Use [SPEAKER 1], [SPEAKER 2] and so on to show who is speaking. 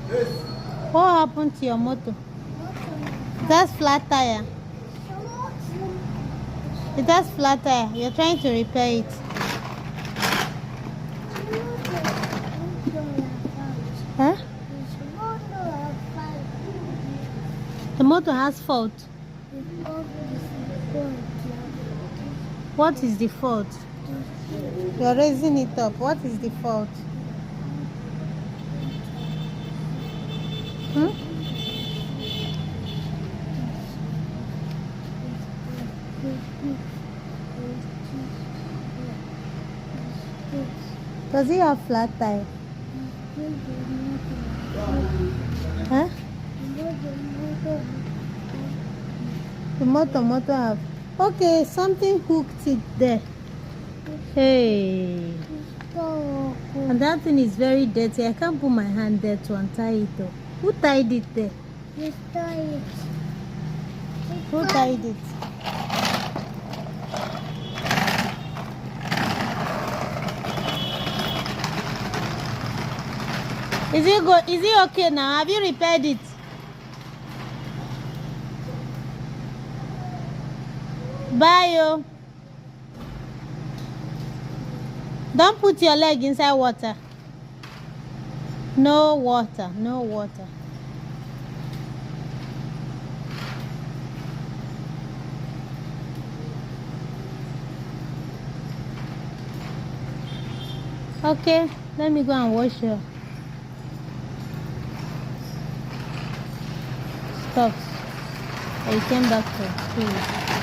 [SPEAKER 1] What happened to your motor? That's flat tire. It has flat tire. You're trying to repair it. Huh? The motor has fault. What is the fault? You're raising it up. What is the fault? Hmm? Does it have flat tire? Huh? The motor have. Okay, something hooked it there. Hey. And that thing is very dirty. I can't put my hand there to untie it though. Who tied it there?
[SPEAKER 2] You tied it.
[SPEAKER 1] Who tied it? Is it okay now? Have you repaired it? Bye, yo. Don't put your leg inside water. No water. No water. Okay, let me go and wash you. Stop. I came back to school.